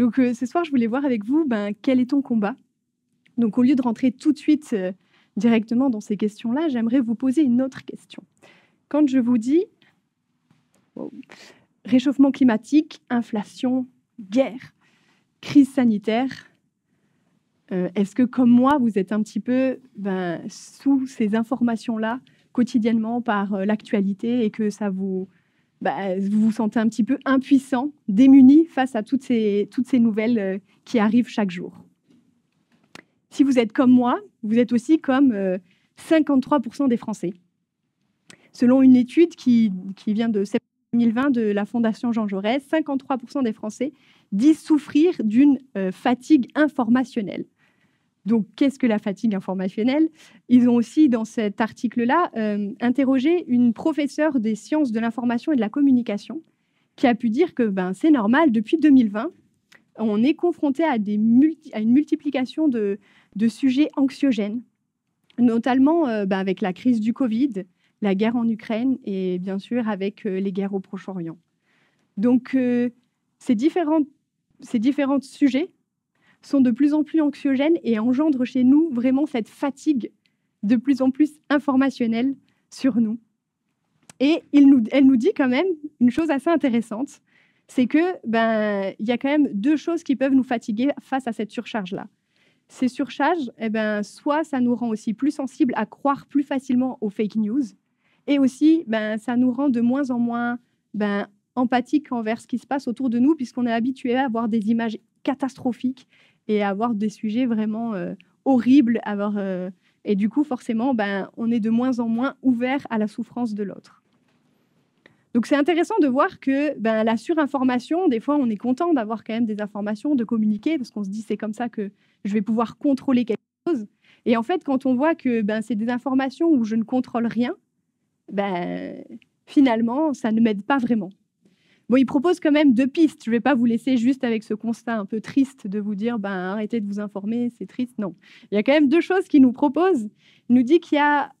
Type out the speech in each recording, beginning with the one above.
Donc ce soir, je voulais voir avec vous quel est ton combat. Donc au lieu de rentrer tout de suite directement dans ces questions-là, j'aimerais vous poser une autre question. Quand je vous dis réchauffement climatique, inflation, guerre, crise sanitaire, est-ce que comme moi, vous êtes un petit peu sous ces informations-là quotidiennement par l'actualité et que ça vous vous sentez un petit peu impuissant, démuni face à toutes ces nouvelles qui arrivent chaque jour? Si vous êtes comme moi, vous êtes aussi comme 53% des Français. Selon une étude qui vient de septembre 2020 de la Fondation Jean Jaurès, 53% des Français disent souffrir d'une fatigue informationnelle. Donc, qu'est-ce que la fatigue informationnelle? Ils ont aussi, dans cet article-là, interrogé une professeure des sciences de l'information et de la communication qui a pu dire que c'est normal, depuis 2020, on est confronté à une multiplication de sujets anxiogènes, notamment avec la crise du Covid, la guerre en Ukraine et bien sûr avec les guerres au Proche-Orient. Donc, ces différents sujets sont de plus en plus anxiogènes et engendrent chez nous vraiment cette fatigue de plus en plus informationnelle sur nous. Et elle nous dit quand même une chose assez intéressante, c'est que il y a quand même deux choses qui peuvent nous fatiguer face à cette surcharge-là. Ces surcharges, soit ça nous rend aussi plus sensibles à croire plus facilement aux fake news, et aussi ça nous rend de moins en moins empathiques envers ce qui se passe autour de nous, puisqu'on est habitué à avoir des images catastrophiques et à avoir des sujets vraiment horribles. Et du coup, forcément, on est de moins en moins ouvert à la souffrance de l'autre. Donc, c'est intéressant de voir que la surinformation, des fois, on est content d'avoir quand même des informations, de communiquer, parce qu'on se dit c'est comme ça que je vais pouvoir contrôler quelque chose. Et en fait, quand on voit que c'est des informations où je ne contrôle rien, finalement, ça ne m'aide pas vraiment. Bon, il propose quand même deux pistes. Je ne vais pas vous laisser juste avec ce constat un peu triste de vous dire arrêtez de vous informer, c'est triste. Non. Il y a quand même deux choses qu'il nous propose. Il nous dit qu'il y a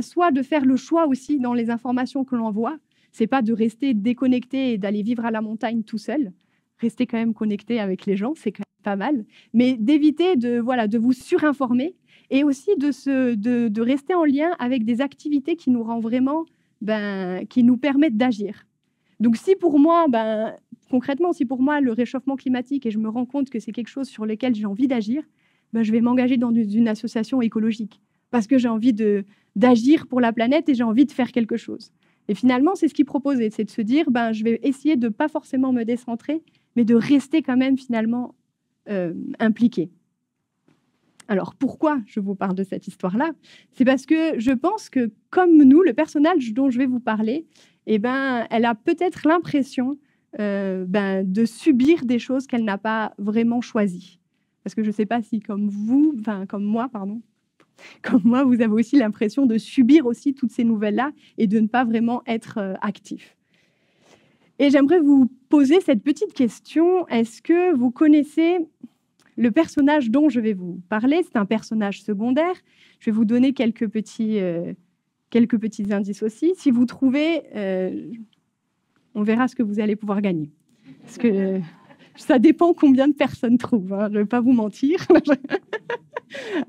soit de faire le choix aussi dans les informations que l'on voit. C'est pas de rester déconnecté et d'aller vivre à la montagne tout seul. Rester quand même connecté avec les gens, c'est quand même pas mal. Mais d'éviter de vous surinformer et aussi de rester en lien avec des activités qui nous rendent vraiment, qui nous permettent d'agir. Donc si pour moi, concrètement, si pour moi le réchauffement climatique, et je me rends compte que c'est quelque chose sur lequel j'ai envie d'agir, je vais m'engager dans une association écologique parce que j'ai envie d'agir pour la planète et j'ai envie de faire quelque chose. Et finalement, c'est ce qu'il proposait, c'est de se dire, je vais essayer de pas forcément me décentrer, mais de rester quand même finalement impliqué. Alors pourquoi je vous parle de cette histoire-là? C'est parce que je pense que comme nous, le personnage dont je vais vous parler, elle a peut-être l'impression de subir des choses qu'elle n'a pas vraiment choisies. Parce que je ne sais pas si comme moi, vous avez aussi l'impression de subir aussi toutes ces nouvelles-là et de ne pas vraiment être actif. Et j'aimerais vous poser cette petite question. Est-ce que vous connaissez le personnage dont je vais vous parler? C'est un personnage secondaire. Je vais vous donner quelques petits indices aussi. Si vous trouvez, on verra ce que vous allez pouvoir gagner. Parce que ça dépend combien de personnes trouvent. Je ne vais pas vous mentir.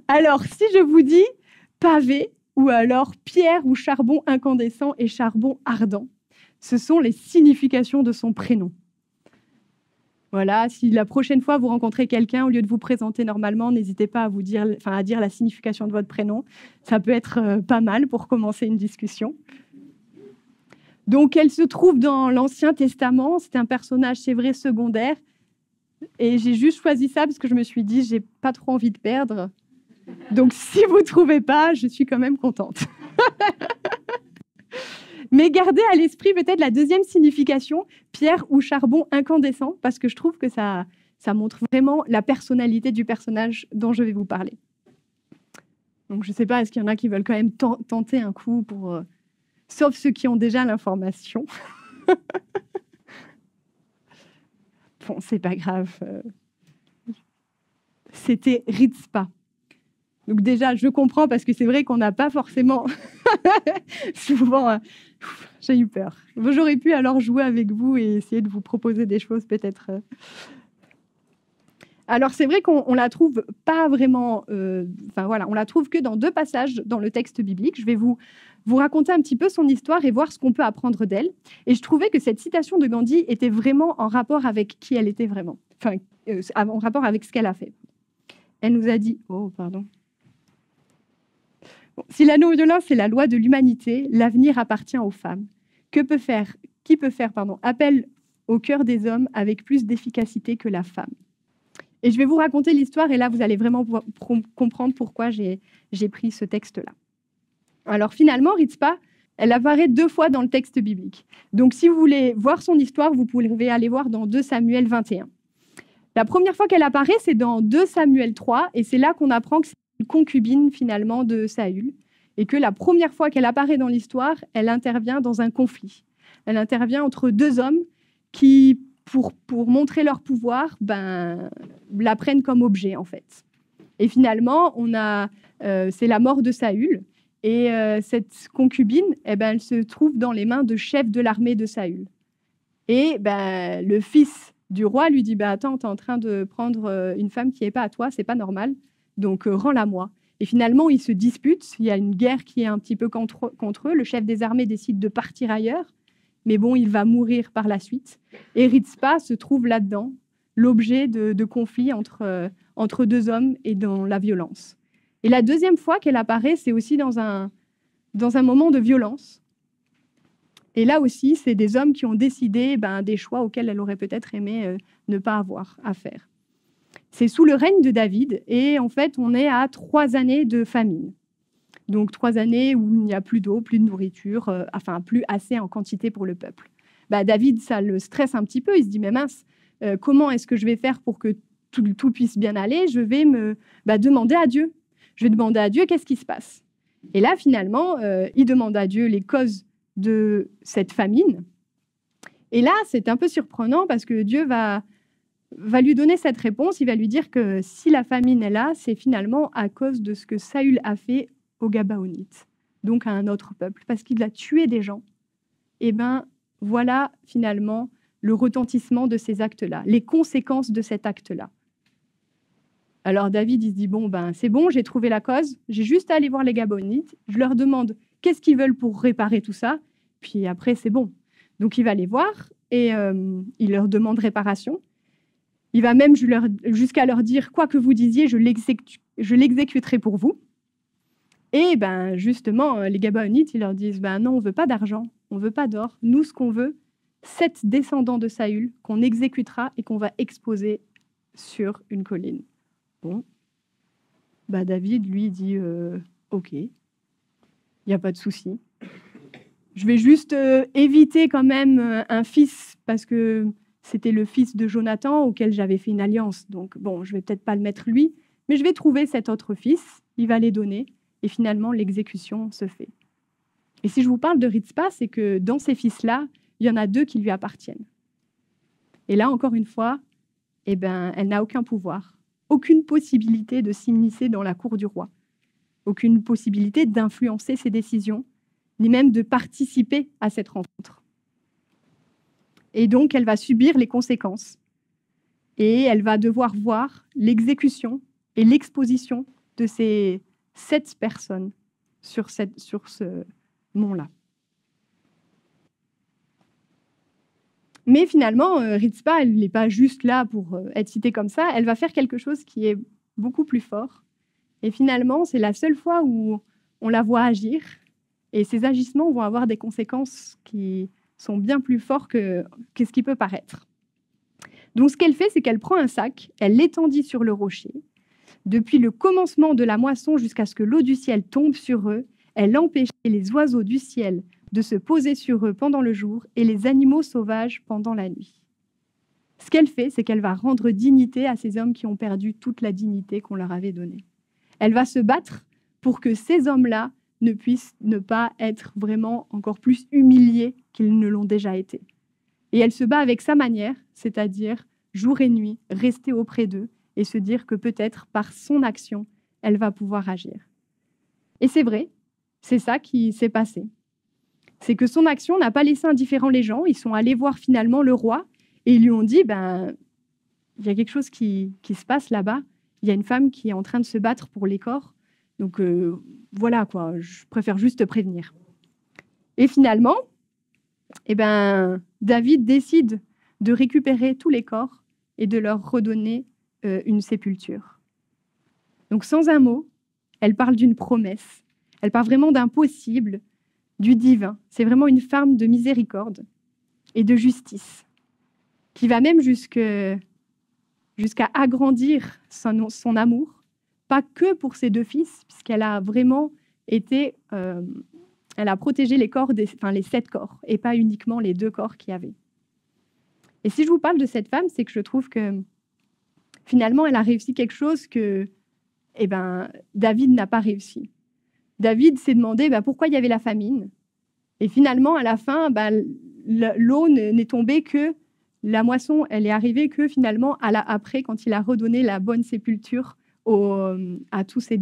Alors, si je vous dis pavé, ou alors pierre ou charbon incandescent et charbon ardent, ce sont les significations de son prénom. Voilà, si la prochaine fois vous rencontrez quelqu'un, au lieu de vous présenter normalement, n'hésitez pas à dire la signification de votre prénom. Ça peut être pas mal pour commencer une discussion. Donc, elle se trouve dans l'Ancien Testament. C'est un personnage, c'est vrai, secondaire. Et j'ai juste choisi ça parce que je me suis dit, j'ai pas trop envie de perdre. Donc, si vous ne trouvez pas, je suis quand même contente. Mais gardez à l'esprit peut-être la deuxième signification, pierre ou charbon incandescent, parce que je trouve que ça montre vraiment la personnalité du personnage dont je vais vous parler. Donc, je ne sais pas, est-ce qu'il y en a qui veulent quand même tenter un coup pour... sauf ceux qui ont déjà l'information. Bon, c'est pas grave. C'était Ritspa. Donc déjà, je comprends parce que c'est vrai qu'on n'a pas forcément souvent... j'ai eu peur. J'aurais pu alors jouer avec vous et essayer de vous proposer des choses peut-être Alors c'est vrai qu'on la trouve pas vraiment, on la trouve que dans 2 passages dans le texte biblique. Je vais vous raconter un petit peu son histoire et voir ce qu'on peut apprendre d'elle. Et je trouvais que cette citation de Gandhi était vraiment en rapport avec qui elle était vraiment, en rapport avec ce qu'elle a fait. Elle nous a dit, si la non-violence est la loi de l'humanité, l'avenir appartient aux femmes. Qui peut faire appel au cœur des hommes avec plus d'efficacité que la femme. Et je vais vous raconter l'histoire, et là, vous allez vraiment comprendre pourquoi j'ai pris ce texte-là. Alors finalement, Rizpa, elle apparaît 2 fois dans le texte biblique. Donc si vous voulez voir son histoire, vous pouvez aller voir dans 2 Samuel 21. La première fois qu'elle apparaît, c'est dans 2 Samuel 3, et c'est là qu'on apprend que c'est une concubine finalement de Saül, et que la première fois qu'elle apparaît dans l'histoire, elle intervient dans un conflit. Elle intervient entre 2 hommes qui, pour montrer leur pouvoir, la prennent comme objet, en fait. Et finalement, c'est la mort de Saül. Et cette concubine, elle se trouve dans les mains de chefs de l'armée de Saül. Et le fils du roi lui dit, attends, tu es en train de prendre une femme qui n'est pas à toi, c'est pas normal, donc rends-la-moi. Et finalement, ils se disputent. Il y a une guerre qui est un petit peu contre eux. Le chef des armées décide de partir ailleurs. Mais bon, il va mourir par la suite. Et Rizpa se trouve là-dedans, l'objet de conflits entre 2 hommes et dans la violence. Et la deuxième fois qu'elle apparaît, c'est aussi dans un moment de violence. Et là aussi, c'est des hommes qui ont décidé des choix auxquels elle aurait peut-être aimé ne pas avoir à faire. C'est sous le règne de David, et en fait, on est à 3 années de famine. Donc 3 années où il n'y a plus d'eau, plus de nourriture, plus assez en quantité pour le peuple. David, ça le stresse un petit peu. Il se dit, mais mince, comment est-ce que je vais faire pour que tout puisse bien aller? Je vais me demander à Dieu. Je vais demander à Dieu qu'est-ce qui se passe. Et là, finalement, il demande à Dieu les causes de cette famine. Et là, c'est un peu surprenant parce que Dieu va lui donner cette réponse. Il va lui dire que si la famine est là, c'est finalement à cause de ce que Saül a fait aux Gabaonites, donc à un autre peuple, parce qu'il a tué des gens. Et voilà finalement le retentissement de ces actes-là, les conséquences de cet acte-là. Alors David, il se dit, c'est bon, j'ai trouvé la cause, j'ai juste à aller voir les Gabaonites, je leur demande qu'est-ce qu'ils veulent pour réparer tout ça, puis après c'est bon. Donc il va les voir et il leur demande réparation. Il va même jusqu'à leur dire, quoi que vous disiez, je l'exécuterai pour vous. Et justement, les Gabaonites, ils leur disent, non, on ne veut pas d'argent, on ne veut pas d'or. Nous, ce qu'on veut, 7 descendants de Saül qu'on exécutera et qu'on va exposer sur une colline. Bon, David, lui, dit, OK, il n'y a pas de souci. Je vais juste éviter quand même un fils, parce que c'était le fils de Jonathan auquel j'avais fait une alliance. Donc, je ne vais peut-être pas le mettre lui, mais je vais trouver cet autre fils, il va les donner. Et finalement, l'exécution se fait. Et si je vous parle de Rizpa, c'est que dans ces fils-là, il y en a 2 qui lui appartiennent. Et là, encore une fois, elle n'a aucun pouvoir, aucune possibilité de s'immiscer dans la cour du roi, aucune possibilité d'influencer ses décisions, ni même de participer à cette rencontre. Et donc, elle va subir les conséquences. Et elle va devoir voir l'exécution et l'exposition de ces 7 personnes sur ce mont-là. Mais finalement, Rizpa, elle n'est pas juste là pour être citée comme ça, elle va faire quelque chose qui est beaucoup plus fort. Et finalement, c'est la seule fois où on la voit agir, et ces agissements vont avoir des conséquences qui sont bien plus forts que ce qui peut paraître. Donc ce qu'elle fait, c'est qu'elle prend un sac, elle l'étendit sur le rocher. Depuis le commencement de la moisson jusqu'à ce que l'eau du ciel tombe sur eux, elle empêchait les oiseaux du ciel de se poser sur eux pendant le jour et les animaux sauvages pendant la nuit. Ce qu'elle fait, c'est qu'elle va rendre dignité à ces hommes qui ont perdu toute la dignité qu'on leur avait donnée. Elle va se battre pour que ces hommes-là ne puissent ne pas être vraiment encore plus humiliés qu'ils ne l'ont déjà été. Et elle se bat avec sa manière, c'est-à-dire jour et nuit, rester auprès d'eux et se dire que peut-être par son action, elle va pouvoir agir. Et c'est vrai, c'est ça qui s'est passé. C'est que son action n'a pas laissé indifférents les gens. Ils sont allés voir finalement le roi et ils lui ont dit il y a quelque chose qui se passe là-bas. Il y a une femme qui est en train de se battre pour les corps. Donc voilà, quoi, je préfère juste te prévenir. Et finalement, David décide de récupérer tous les corps et de leur redonner une sépulture. Donc sans un mot, elle parle d'une promesse. Elle parle vraiment d'un possible, du divin. C'est vraiment une femme de miséricorde et de justice qui va même jusqu'à agrandir son amour, pas que pour ses 2 fils, puisqu'elle a vraiment été, elle a protégé les 7 corps, et pas uniquement les 2 corps qu'il y avait. Et si je vous parle de cette femme, c'est que je trouve que finalement, elle a réussi quelque chose que David n'a pas réussi. David s'est demandé pourquoi il y avait la famine. Et finalement, à la fin, l'eau n'est tombée que, la moisson, elle est arrivée que finalement, après, quand il a redonné la bonne sépulture à tous ces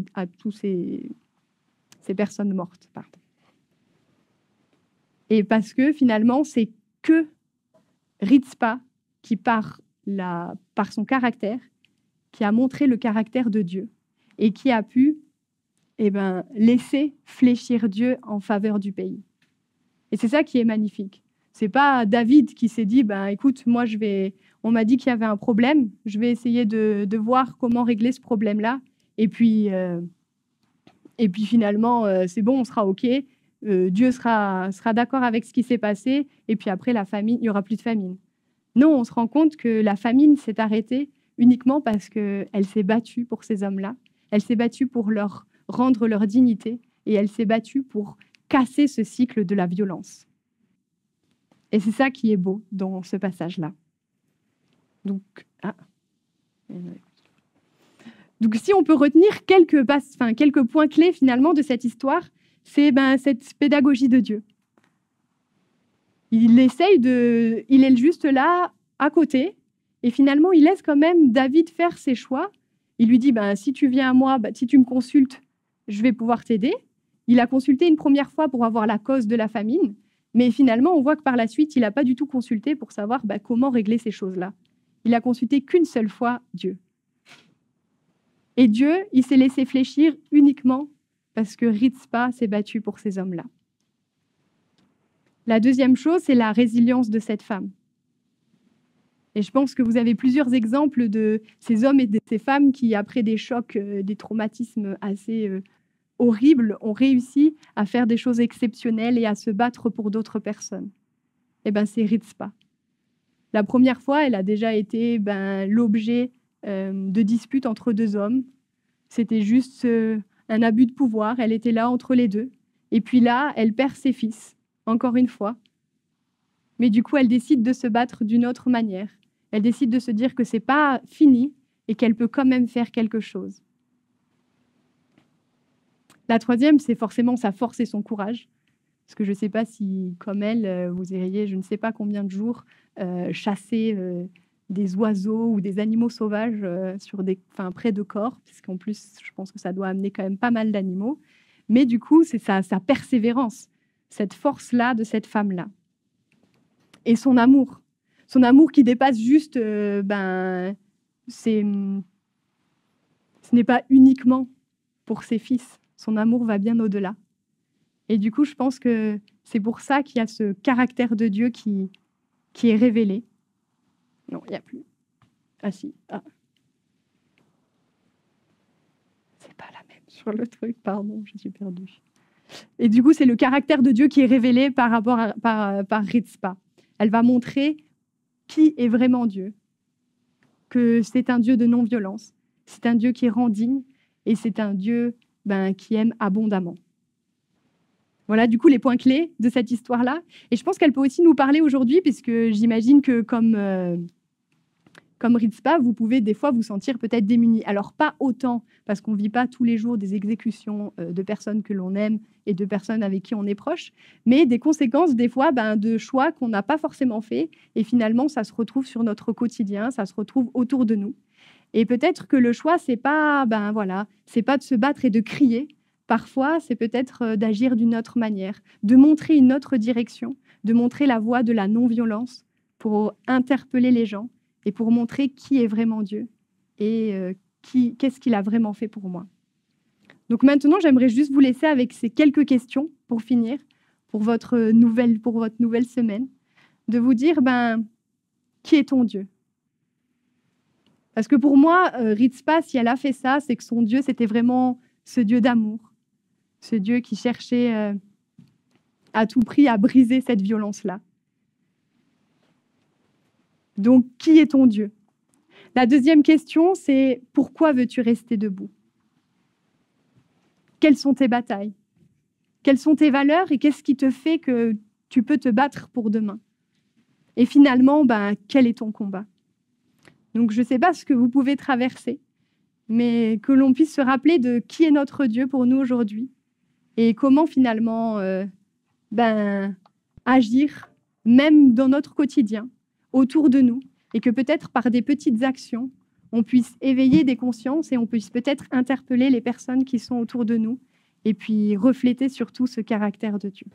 personnes mortes. Pardon. Et parce que finalement, c'est que Ritzpa qui, par son caractère, qui a montré le caractère de Dieu et qui a pu laisser fléchir Dieu en faveur du pays. Et c'est ça qui est magnifique. C'est pas David qui s'est dit, écoute, moi on m'a dit qu'il y avait un problème, je vais essayer de voir comment régler ce problème-là. Et puis finalement, c'est bon, on sera OK. Dieu sera d'accord avec ce qui s'est passé. Et puis après, la famine, il n'y aura plus de famine. Non, on se rend compte que la famine s'est arrêtée uniquement parce qu'elle s'est battue pour ces hommes-là. Elle s'est battue pour leur rendre leur dignité et elle s'est battue pour casser ce cycle de la violence. Et c'est ça qui est beau dans ce passage-là. Donc, si on peut retenir quelques points clés finalement de cette histoire, c'est cette pédagogie de Dieu. Il est juste là, à côté, et finalement, il laisse quand même David faire ses choix. Il lui dit, si tu viens à moi, si tu me consultes, je vais pouvoir t'aider. Il a consulté une première fois pour avoir la cause de la famine, mais finalement, on voit que par la suite, il n'a pas du tout consulté pour savoir comment régler ces choses-là. Il a consulté qu'une seule fois Dieu. Et Dieu, il s'est laissé fléchir uniquement parce que Ritzpa s'est battu pour ces hommes-là. La deuxième chose, c'est la résilience de cette femme. Et je pense que vous avez plusieurs exemples de ces hommes et de ces femmes qui, après des chocs, des traumatismes assez horribles, ont réussi à faire des choses exceptionnelles et à se battre pour d'autres personnes. C'est Ritzpa. La première fois, elle a déjà été l'objet de disputes entre 2 hommes. C'était juste un abus de pouvoir. Elle était là entre les 2. Et puis là, elle perd ses fils, encore une fois. Mais du coup, elle décide de se battre d'une autre manière. Elle décide de se dire que ce n'est pas fini et qu'elle peut quand même faire quelque chose. La troisième, c'est forcément sa force et son courage. Parce que je ne sais pas si, comme elle, vous iriez, je ne sais pas combien de jours, chasser des oiseaux ou des animaux sauvages près de corps, puisqu'en plus, je pense que ça doit amener quand même pas mal d'animaux. Mais du coup, c'est sa persévérance, cette force-là de cette femme-là. Et son amour qui dépasse juste, ce n'est pas uniquement pour ses fils. Son amour va bien au-delà. Et du coup, je pense que c'est pour ça qu'il y a ce caractère de Dieu qui est révélé. Non, il n'y a plus. Ah si. Ah. C'est pas la même sur le truc, pardon, je suis perdue. Et du coup, c'est le caractère de Dieu qui est révélé par Ritzpa. Elle va montrer qui est vraiment Dieu, que c'est un Dieu de non-violence, c'est un Dieu qui rend digne et c'est un Dieu qui aime abondamment. Voilà, du coup, les points clés de cette histoire-là. Et je pense qu'elle peut aussi nous parler aujourd'hui, puisque j'imagine que comme Ritzpa, vous pouvez des fois vous sentir peut-être démunis. Alors, pas autant, parce qu'on ne vit pas tous les jours des exécutions de personnes que l'on aime et de personnes avec qui on est proche, mais des conséquences, des fois, de choix qu'on n'a pas forcément fait. Et finalement, ça se retrouve sur notre quotidien, ça se retrouve autour de nous. Et peut-être que le choix, c'est pas, c'est pas de se battre et de crier. Parfois, c'est peut-être d'agir d'une autre manière, de montrer une autre direction, de montrer la voie de la non-violence pour interpeller les gens et pour montrer qui est vraiment Dieu et qu'est-ce qu'il a vraiment fait pour moi. Donc maintenant, j'aimerais juste vous laisser avec ces quelques questions pour finir, pour votre nouvelle semaine, de vous dire, qui est ton Dieu? Parce que pour moi, Ritspa, si elle a fait ça, c'est que son Dieu, c'était vraiment ce Dieu d'amour, ce Dieu qui cherchait à tout prix à briser cette violence-là. Donc, qui est ton Dieu? La deuxième question, c'est pourquoi veux-tu rester debout? Quelles sont tes batailles? Quelles sont tes valeurs et qu'est-ce qui te fait que tu peux te battre pour demain? Et finalement, quel est ton combat? Donc, je ne sais pas ce que vous pouvez traverser, mais que l'on puisse se rappeler de qui est notre Dieu pour nous aujourd'hui et comment finalement agir, même dans notre quotidien, autour de nous, et que peut-être par des petites actions, on puisse éveiller des consciences et on puisse peut-être interpeller les personnes qui sont autour de nous et puis refléter surtout ce caractère de Dieu.